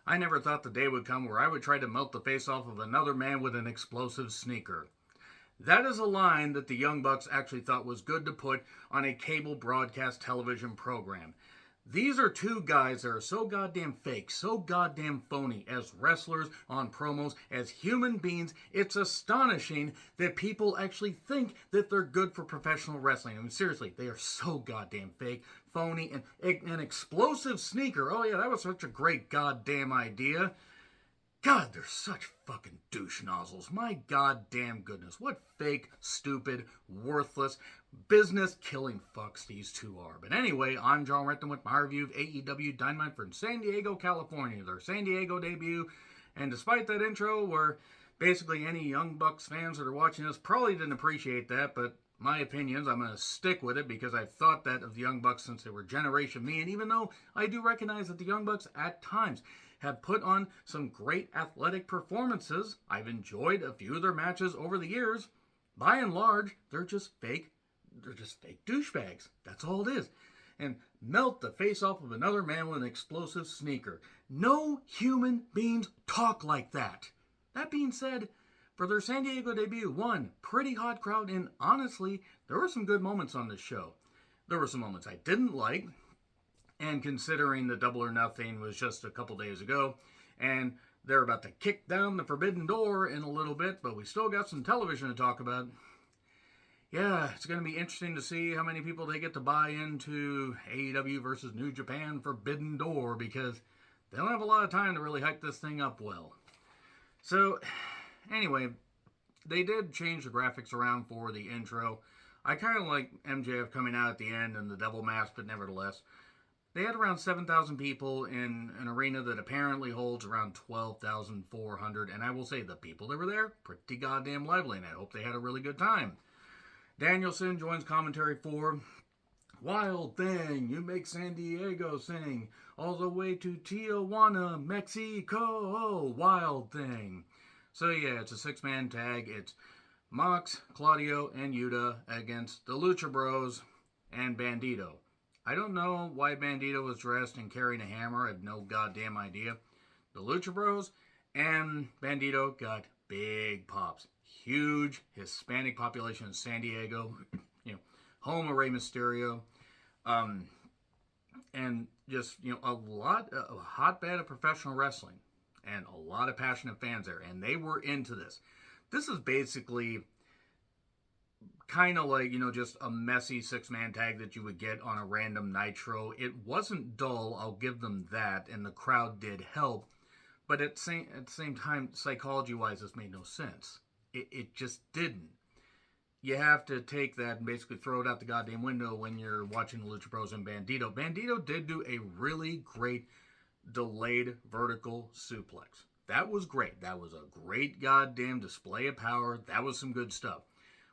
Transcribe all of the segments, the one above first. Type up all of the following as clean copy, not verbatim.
I never thought the day would come where I would try to melt the face off of another man with an explosive sneaker. That is a line that the Young Bucks actually thought was good to put on a cable broadcast television program. These are two guys that are so goddamn fake, so goddamn phony as wrestlers on promos, as human beings. It's astonishing that people actually think that they're good for professional wrestling. I mean, seriously, they are so goddamn fake, phony, and an explosive sneaker. Oh, yeah, that was such a great goddamn idea. God, they're such fucking douche nozzles. My goddamn goodness. What fake, stupid, worthless, business-killing fucks these two are. But anyway, I'm John Renton with my review of AEW Dynamite from San Diego, California. Their San Diego debut. And despite that intro, where basically any Young Bucks fans that are watching this probably didn't appreciate that, but my opinions, I'm going to stick with it because I've thought that of the Young Bucks since they were Generation Me. And even though I do recognize that the Young Bucks at times have put on some great athletic performances, I've enjoyed a few of their matches over the years. By and large, they're just fake douchebags. That's all it is. And melt the face off of another man with an explosive sneaker. No human beings talk like that. That being said, for their San Diego debut, one pretty hot crowd, and honestly, there were some good moments on this show. There were some moments I didn't like, and considering the Double or Nothing was just a couple days ago, and they're about to kick down the forbidden door in a little bit, but we still got some television to talk about. Yeah, it's going to be interesting to see how many people they get to buy into AEW versus New Japan Forbidden Door, because they don't have a lot of time to really hype this thing up well. So, anyway, they did change the graphics around for the intro. I kind of like MJF coming out at the end and the devil mask, but nevertheless, they had around 7,000 people in an arena that apparently holds around 12,400, and I will say the people that were there, pretty goddamn lively, and I hope they had a really good time. Danielson joins commentary for Wild Thing, you make San Diego sing, all the way to Tijuana, Mexico, Wild Thing. So yeah, it's a six-man tag. It's Mox, Claudio, and Yuta against the Lucha Bros and Bandito. I don't know why Bandito was dressed and carrying a hammer. I have no goddamn idea. The Lucha Bros and Bandito got big pops. Huge Hispanic population in San Diego. Home of Rey Mysterio. And just, a hotbed of professional wrestling. And a lot of passionate fans there. And they were into this. This is basically kind of like, just a messy six-man tag that you would get on a random Nitro. It wasn't dull, I'll give them that, and the crowd did help. But at the same time, psychology-wise, this made no sense. It just didn't. You have to take that and basically throw it out the goddamn window when you're watching the Lucha Bros and Bandito. Bandito did do a really great delayed vertical suplex. That was great. That was a great goddamn display of power. That was some good stuff.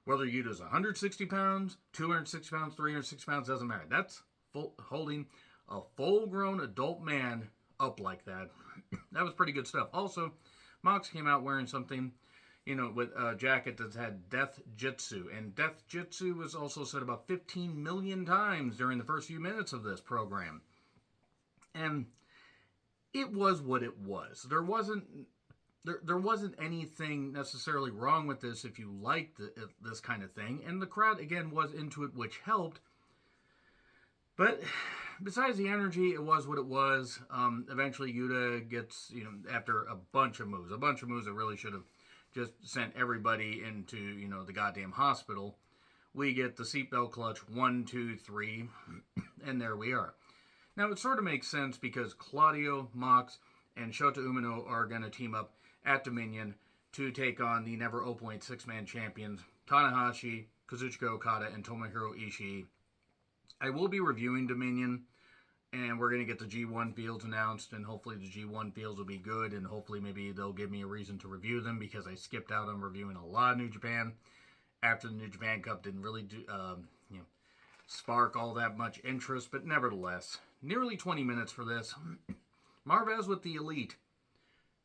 Whether Yuta's 160 pounds, 260 pounds, 360 pounds, doesn't matter. That's holding a full-grown adult man up like that. That was pretty good stuff. Also, Mox came out wearing something, with a jacket that had Death Jitsu. And Death Jitsu was also said about 15 million times during the first few minutes of this program. And it was what it was. There wasn't anything necessarily wrong with this if you liked this kind of thing. And the crowd, again, was into it, which helped. But besides the energy, it was what it was. Eventually, Yuta gets, after a bunch of moves that really should have just sent everybody into, the goddamn hospital. We get the seatbelt clutch, 1, 2, 3, and there we are. Now, it sort of makes sense because Claudio, Mox, and Shota Umino are going to team up at Dominion to take on the never openweight six-man champions Tanahashi, Kazuchika Okada, and Tomohiro Ishii. I will be reviewing Dominion, and we're going to get the G1 fields announced, and hopefully the G1 fields will be good, and hopefully maybe they'll give me a reason to review them because I skipped out on reviewing a lot of New Japan after the New Japan Cup didn't really do, spark all that much interest, but nevertheless, nearly 20 minutes for this. Marvez with the Elite.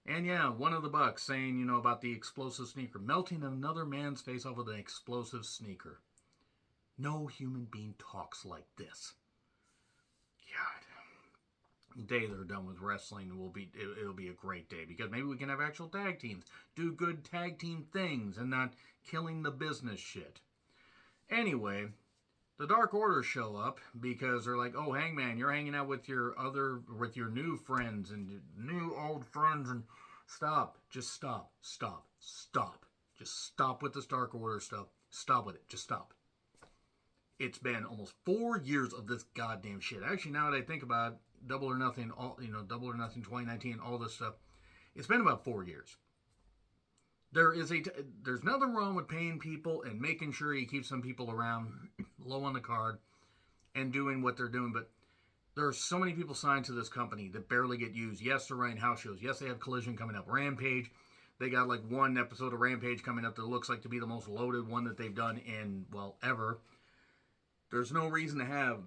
And yeah, one of the Bucks saying, about the explosive sneaker. Melting another man's face off with an explosive sneaker. No human being talks like this. God. day they're done with wrestling it'll be a great day, because maybe we can have actual tag teams, do good tag team things, and not killing the business shit. Anyway, the Dark Order show up because they're like, "Oh, Hangman, you're hanging out with your new friends and new old friends, and stop, just stop, just stop with this Dark Order stuff. Stop with it, just stop." It's been almost 4 years of this goddamn shit. Actually, now that I think about it, Double or Nothing, Double or Nothing 2019, all this stuff, it's been about 4 years. There's nothing wrong with paying people and making sure you keep some people around low on the card and doing what they're doing, but there are so many people signed to this company that barely get used. Yes, they're running house shows. Yes, they have Collision coming up. Rampage, they got like one episode of Rampage coming up that looks like to be the most loaded one that they've done in, well, ever. There's no reason to have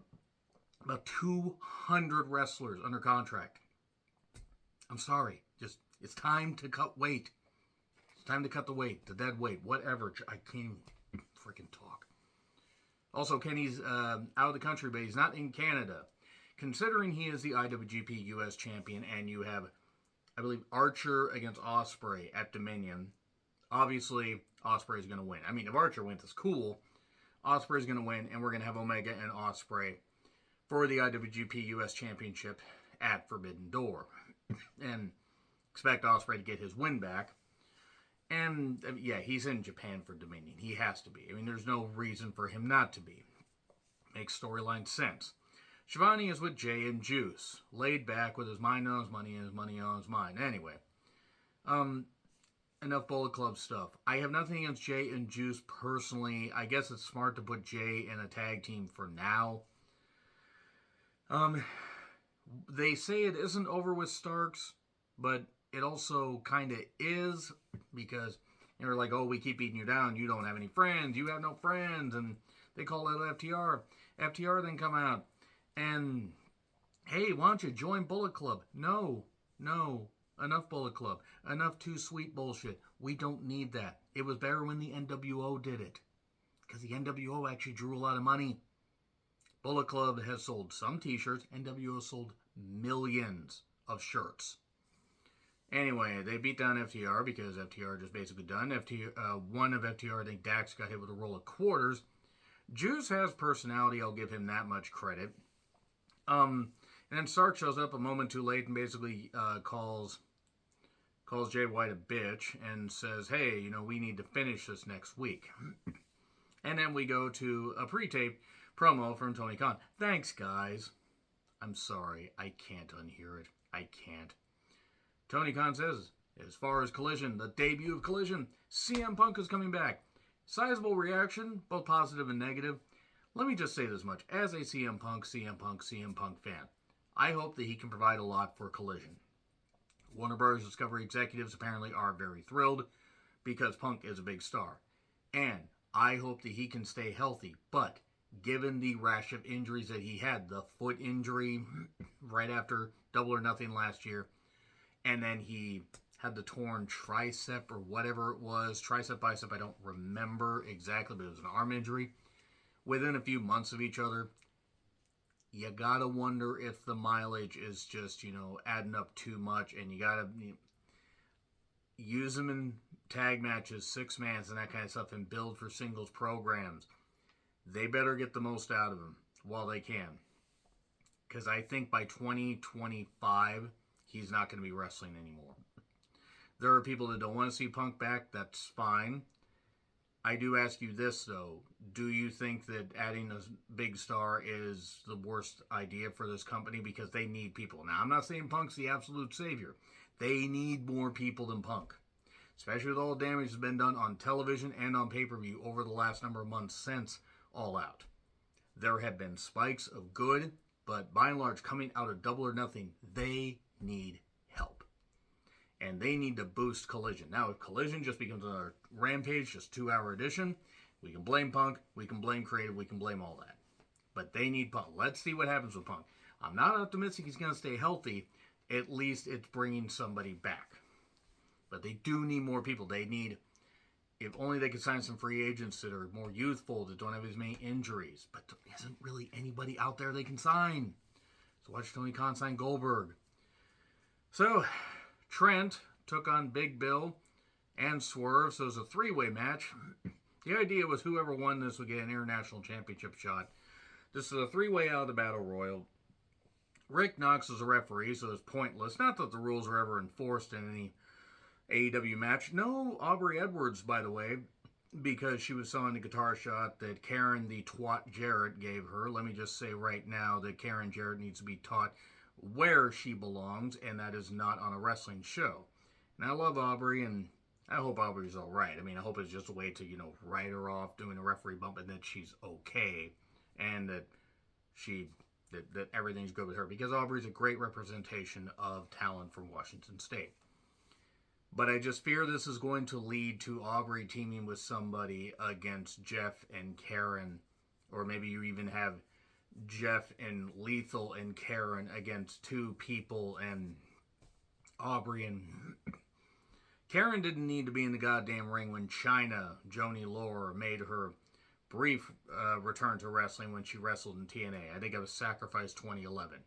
about 200 wrestlers under contract. I'm sorry. It's time to cut weight. It's time to cut the weight, the dead weight, whatever. I can't even freaking talk. Also, Kenny's out of the country, but he's not in Canada. Considering he is the IWGP US champion, and you have, I believe, Archer against Ospreay at Dominion, obviously Ospreay's going to win. I mean, if Archer wins, it's cool. Ospreay's going to win, and we're going to have Omega and Ospreay for the IWGP US Championship at Forbidden Door. And expect Ospreay to get his win back. And, yeah, he's in Japan for Dominion. He has to be. I mean, there's no reason for him not to be. Makes storyline sense. Shivani is with Jay and Juice. Laid back with his mind on his money and his money on his mind. Anyway. Enough Bullet Club stuff. I have nothing against Jay and Juice personally. I guess it's smart to put Jay in a tag team for now. They say it isn't over with Starks, but it also kind of is, because they're like, "Oh, we keep beating you down. You don't have any friends. You have no friends." And they call it FTR. FTR then come out and, "Hey, why don't you join Bullet Club?" No. Enough Bullet Club. Enough Too Sweet bullshit. We don't need that. It was better when the NWO did it, because the NWO actually drew a lot of money. Bullet Club has sold some t-shirts. NWO sold millions of shirts. Anyway, they beat down FTR because FTR just basically done. One of FTR, I think Dax, got hit with a roll of quarters. Juice has personality. I'll give him that much credit. And then Stark shows up a moment too late and basically calls Jay White a bitch and says, "Hey, we need to finish this next week." And then we go to a pre-tape promo from Tony Khan. "Thanks, guys. I'm sorry. I can't unhear it. I can't." Tony Khan says, as far as Collision, the debut of Collision, CM Punk is coming back. Sizable reaction, both positive and negative. Let me just say this much. As a CM Punk fan, I hope that he can provide a lot for Collision. Warner Bros. Discovery executives apparently are very thrilled because Punk is a big star. And I hope that he can stay healthy. But given the rash of injuries that he had, the foot injury right after Double or Nothing last year, and then he had the torn tricep or whatever it was, tricep, bicep, I don't remember exactly, but it was an arm injury, within a few months of each other, you gotta wonder if the mileage is just, adding up too much, and you gotta use them in tag matches, 6-mans, and that kind of stuff, and build for singles programs. They better get the most out of him while they can. Because I think by 2025, he's not going to be wrestling anymore. There are people that don't want to see Punk back. That's fine. I do ask you this, though. Do you think that adding a big star is the worst idea for this company? Because they need people. Now, I'm not saying Punk's the absolute savior. They need more people than Punk. Especially with all the damage that's been done on television and on pay-per-view over the last number of months since All Out. There have been spikes of good, but by and large, coming out of Double or Nothing, they need help. And they need to boost Collision. Now, if Collision just becomes another Rampage, just 2-hour edition, we can blame Punk, we can blame Creative, we can blame all that. But they need Punk. Let's see what happens with Punk. I'm not optimistic he's going to stay healthy. At least it's bringing somebody back. But they do need more people. They need, if only they could sign some free agents that are more youthful, that don't have as many injuries. But there isn't really anybody out there they can sign. So watch Tony Khan sign Goldberg. So Trent took on Big Bill and Swerve. So it was a three-way match. The idea was whoever won this would get an international championship shot. This is a three-way out of the Battle Royal. Rick Knox was a referee, so it's pointless. Not that the rules were ever enforced in any AEW match. No Aubrey Edwards, by the way, because she was selling the guitar shot that Karen the Twat Jarrett gave her. Let me just say right now that Karen Jarrett needs to be taught where she belongs, and that is not on a wrestling show. And I love Aubrey, and I hope Aubrey's all right. I mean, I hope it's just a way to, write her off doing a referee bump and that she's okay, and that that everything's good with her, because Aubrey's a great representation of talent from Washington State. But I just fear this is going to lead to Aubrey teaming with somebody against Jeff and Karen, or maybe you even have Jeff and Lethal and Karen against two people, and Aubrey and Karen didn't need to be in the goddamn ring when Chyna, Joni Laurer, made her brief return to wrestling when she wrestled in TNA. I think it was Sacrifice 2011.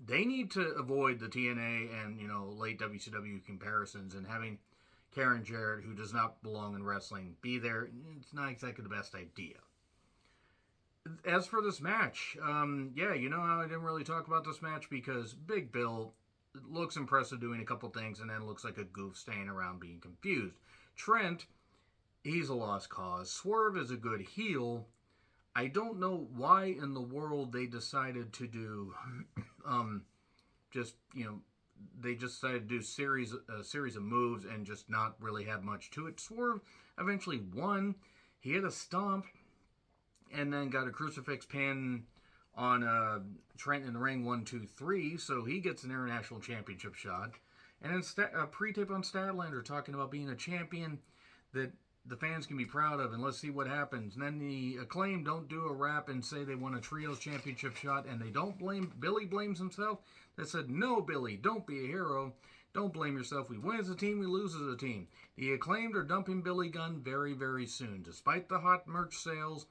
They need to avoid the TNA and, late WCW comparisons, and having Karen Jarrett, who does not belong in wrestling, be there. It's not exactly the best idea. As for this match, I didn't really talk about this match because Big Bill looks impressive doing a couple things and then looks like a goof staying around being confused. Trent, he's a lost cause. Swerve is a good heel. I don't know why in the world they decided to do, they just decided to do a series of moves and just not really have much to it. Swerve eventually won. He hit a stomp and then got a crucifix pin on Trent in the ring, 1, 2, 3. So he gets an international championship shot. And then a pre-tape on Statlander talking about being a champion that the fans can be proud of, and let's see what happens. And then the Acclaim don't do a rap and say they won a trios championship shot, and they don't blame, Billy blames himself. They said, no, Billy, don't be a hero. Don't blame yourself. We win as a team, we lose as a team. The Acclaimed are dumping Billy Gunn very, very soon. Despite the hot merch sales,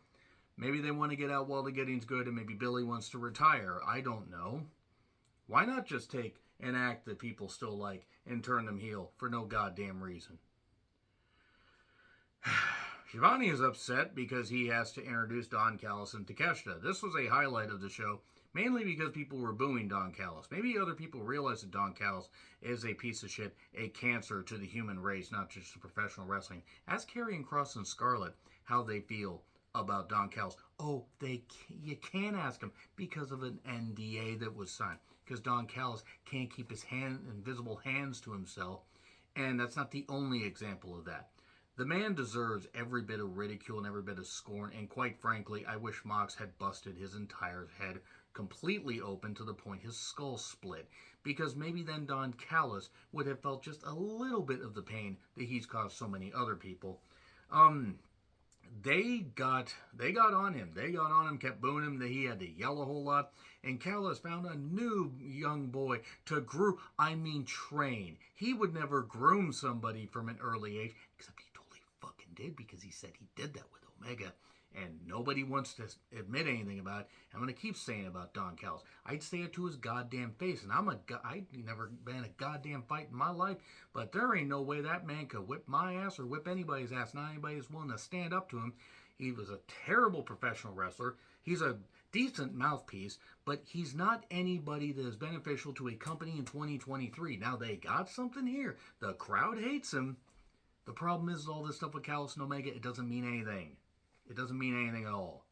maybe they want to get out while the getting's good, and maybe Billy wants to retire. I don't know. Why not just take an act that people still like and turn them heel for no goddamn reason? Shivani is upset because he has to introduce Don Callis and Takeshita. This was a highlight of the show, mainly because people were booing Don Callis. Maybe other people realize that Don Callis is a piece of shit, a cancer to the human race, not just to professional wrestling. Ask Karrion Kross and Scarlett how they feel about Don Callis. Oh, you can't ask him because of an NDA that was signed. Because Don Callis can't keep his invisible hands to himself, and that's not the only example of that. The man deserves every bit of ridicule and every bit of scorn, and quite frankly, I wish Mox had busted his entire head completely open to the point his skull split, because maybe then Don Callis would have felt just a little bit of the pain that he's caused so many other people. They got on him. They got on him, kept booing him, that he had to yell a whole lot. And Callis found a new young boy to train. He would never groom somebody from an early age, except he totally fucking did, because he said he did that with Omega. And nobody wants to admit anything about it. I'm going to keep saying about Don Callis. I'd say it to his goddamn face. And I'd never been in a goddamn fight in my life. But there ain't no way that man could whip my ass or whip anybody's ass. Not anybody is willing to stand up to him. He was a terrible professional wrestler. He's a decent mouthpiece. But he's not anybody that is beneficial to a company in 2023. Now, they got something here. The crowd hates him. The problem is all this stuff with Callis and Omega, it doesn't mean anything. It doesn't mean anything at all.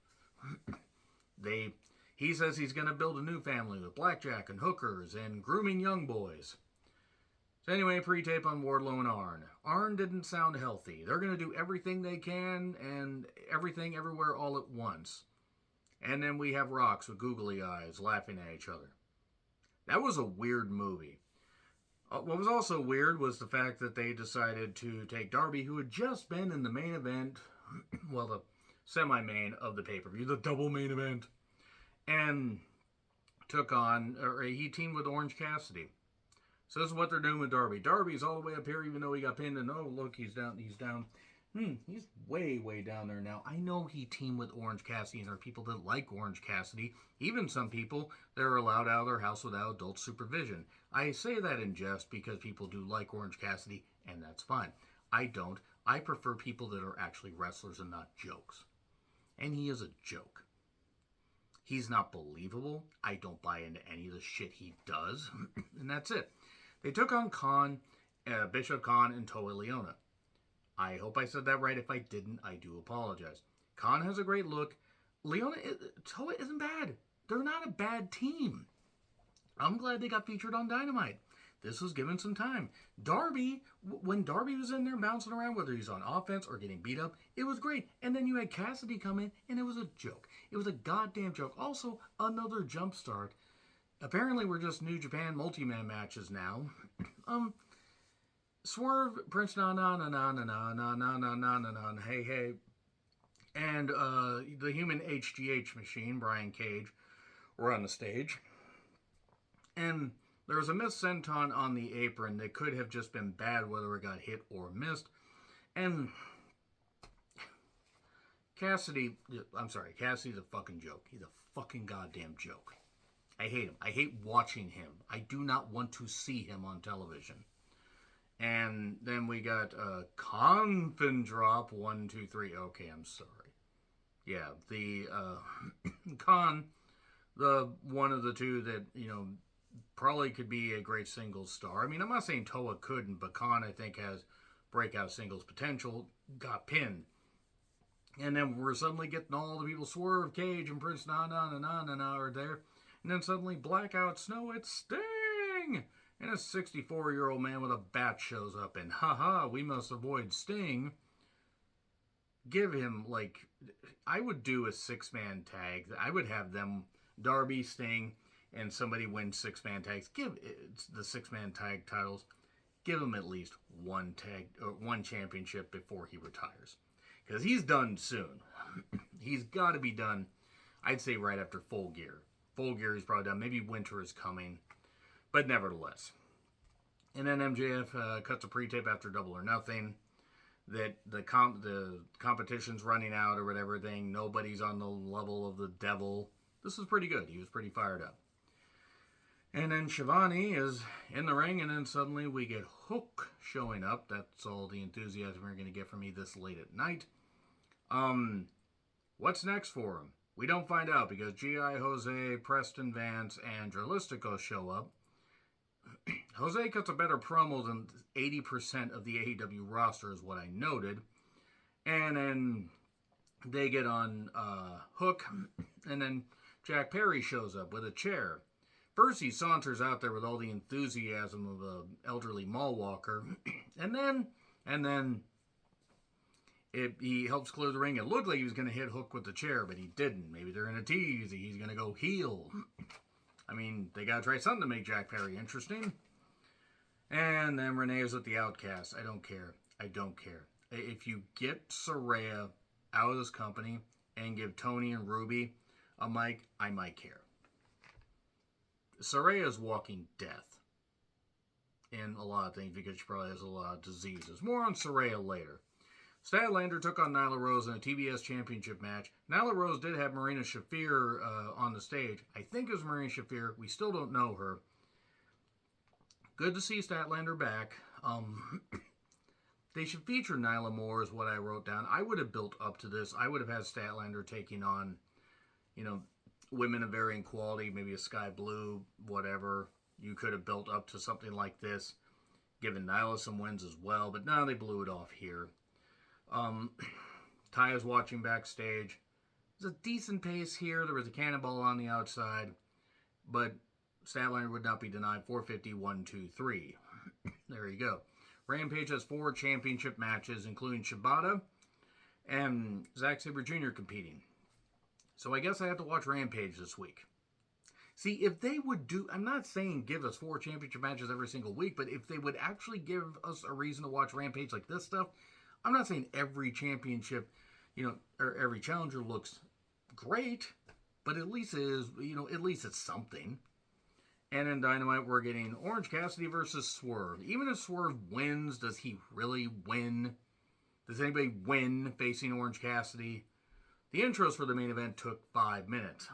He says he's going to build a new family with blackjack and hookers and grooming young boys. So anyway, pre-tape on Wardlow and Arn. Arn didn't sound healthy. They're going to do everything they can and everything everywhere all at once. And then we have Rocks with googly eyes laughing at each other. That was a weird movie. What was also weird was the fact that they decided to take Darby, who had just been in the main event, well, the semi-main of the pay-per-view, the double main event, and he teamed with Orange Cassidy. So this is what they're doing with Darby. Darby's all the way up here, even though he got pinned, and oh, look, he's down. He's way, way down there now. I know he teamed with Orange Cassidy, and there are people that like Orange Cassidy. Even some people that are allowed out of their house without adult supervision. I say that in jest because people do like Orange Cassidy, and that's fine. I don't. I prefer people that are actually wrestlers and not jokes. And he is a joke. He's not believable. I don't buy into any of the shit he does. And that's it. They took on Khan, Bishop Khan, and Toa Leona. I hope I said that right. If I didn't, I do apologize. Khan has a great look. Toa isn't bad. They're not a bad team. I'm glad they got featured on Dynamite. This was given some time. Darby, when Darby was in there bouncing around, whether he's on offense or getting beat up, it was great. And then you had Cassidy come in, and it was a joke. It was a goddamn joke. Also, another jump start. Apparently, we're just New Japan multi-man matches now. Swerve, Prince hey, hey. And the human HGH machine, Brian Cage, were on the stage. And there was a missed senton on the apron that could have just been bad, whether it got hit or missed. And Cassidy's a fucking joke. He's a fucking goddamn joke. I hate him. I hate watching him. I do not want to see him on television. And then we got Confin Drop 1, 2, 3. Okay, I'm sorry. Yeah, the Khan, the one of the two that, probably could be a great singles star. I mean, I'm not saying Toa couldn't, but Khan, I think, has breakout singles potential. Got pinned. And then we're suddenly getting all the people, Swerve, Cage, and Prince are there. And then suddenly, Blackout Snow, it's Sting! And a 64-year-old man with a bat shows up, and we must avoid Sting. Give him, I would do a 6-man tag. I would have them, Darby, Sting, and somebody win 6-man tags. Give the 6-man tag titles. Give him at least one championship before he retires. Because he's done soon. He's got to be done, I'd say, right after Full Gear. Full Gear is probably done. Maybe Winter is coming. But nevertheless. And then MJF cuts a pre-tape after Double or Nothing. That the competition's running out or whatever thing. Nobody's on the level of the devil. This was pretty good. He was pretty fired up. And then Shivani is in the ring, and then suddenly we get Hook showing up. That's all the enthusiasm you're going to get from me this late at night. What's next for him? We don't find out because G.I. Jose, Preston Vance, and Dralistico show up. Jose cuts a better promo than 80% of the AEW roster is what I noted. And then they get on Hook, and then Jack Perry shows up with a chair. First, he saunters out there with all the enthusiasm of an elderly mall walker. And then he helps clear the ring. It looked like he was going to hit Hook with the chair, but he didn't. Maybe they're in a tease. He's going to go heel. I mean, they got to try something to make Jack Perry interesting. And then Renee is with the Outcast. I don't care. If you get Saraya out of this company and give Tony and Ruby a mic, I might care. Saraya is walking death in a lot of things because she probably has a lot of diseases. More on Saraya later. Statlander took on Nyla Rose in a TBS championship match. Nyla Rose did have Marina Shafir on the stage. I think it was Marina Shafir. We still don't know her. Good to see Statlander back. They should feature Nyla more is what I wrote down. I would have built up to this. I would have had Statlander taking on, women of varying quality, maybe a Sky Blue, whatever. You could have built up to something like this, given Nyla some wins as well. But now they blew it off here. Taya's watching backstage. There's a decent pace here. There was a cannonball on the outside, but Statlander would not be denied. 450, 1, 2, 3. There you go. Rampage has 4 championship matches, including Shibata and Zack Sabre Jr. competing. So I guess I have to watch Rampage this week. See, if they would I'm not saying give us 4 championship matches every single week, but if they would actually give us a reason to watch Rampage like this stuff, I'm not saying every championship, or every challenger looks great, but at least at least it's something. And in Dynamite, we're getting Orange Cassidy versus Swerve. Even if Swerve wins, does he really win? Does anybody win facing Orange Cassidy? The intros for the main event took 5 minutes.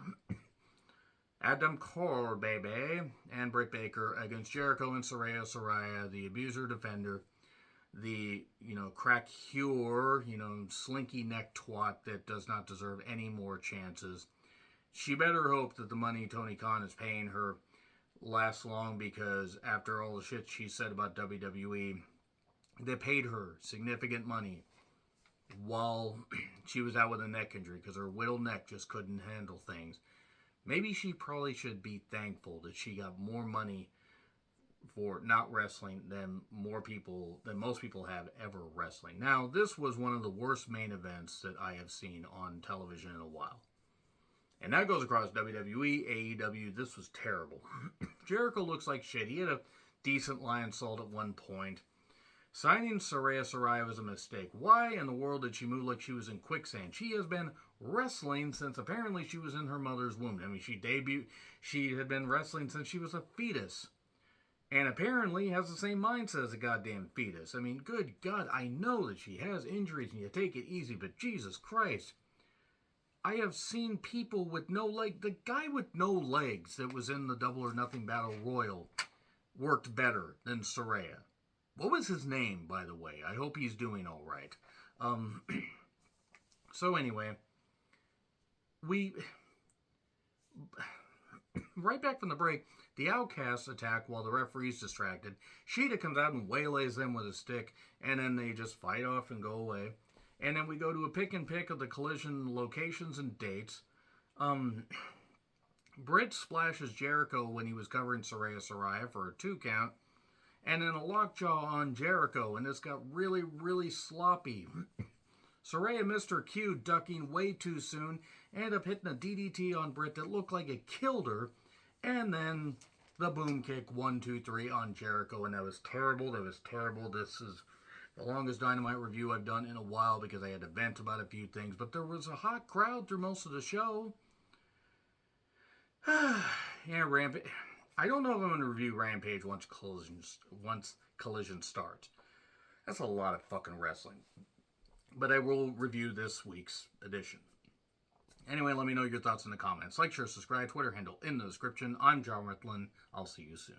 Adam Cole, baby, and Britt Baker against Jericho and Saraya, the abuser defender, the, crack cure, slinky neck twat that does not deserve any more chances. She better hope that the money Tony Khan is paying her lasts long, because after all the shit she said about WWE, they paid her significant money while she was out with a neck injury because her whittled neck just couldn't handle things. Maybe she probably should be thankful that she got more money for not wrestling than most people have ever wrestling. Now, this was one of the worst main events that I have seen on television in a while. And that goes across WWE, AEW. This was terrible. Jericho looks like shit. He had a decent lion salt at one point. Signing Saraya was a mistake. Why in the world did she move like she was in quicksand? She has been wrestling since apparently she was in her mother's womb. I mean, she had been wrestling since she was a fetus. And apparently has the same mindset as a goddamn fetus. I mean, good God, I know that she has injuries and you take it easy, but Jesus Christ. I have seen people with no leg. The guy with no legs that was in the Double or Nothing Battle Royal worked better than Saraya. What was his name, by the way? I hope he's doing all right. So anyway, right back from the break, the Outcasts attack while the referee's distracted. Shida comes out and waylays them with a stick, and then they just fight off and go away. And then we go to a pick and pick of the Collision locations and dates. Britt splashes Jericho when he was covering Saraya for a 2 count. And then a lockjaw on Jericho, and this got really, really sloppy. Saraya missed her cue, ducking way too soon, ended up hitting a DDT on Britt that looked like it killed her, and then the boom kick 1, 2, 3 on Jericho, and that was terrible. This is the longest Dynamite review I've done in a while because I had to vent about a few things, but there was a hot crowd through most of the show. Yeah, Rampage. I don't know if I'm going to review Rampage once Collision starts. That's a lot of fucking wrestling. But I will review this week's edition. Anyway, let me know your thoughts in the comments. Like, share, subscribe, Twitter handle in the description. I'm John Ritlin. I'll see you soon.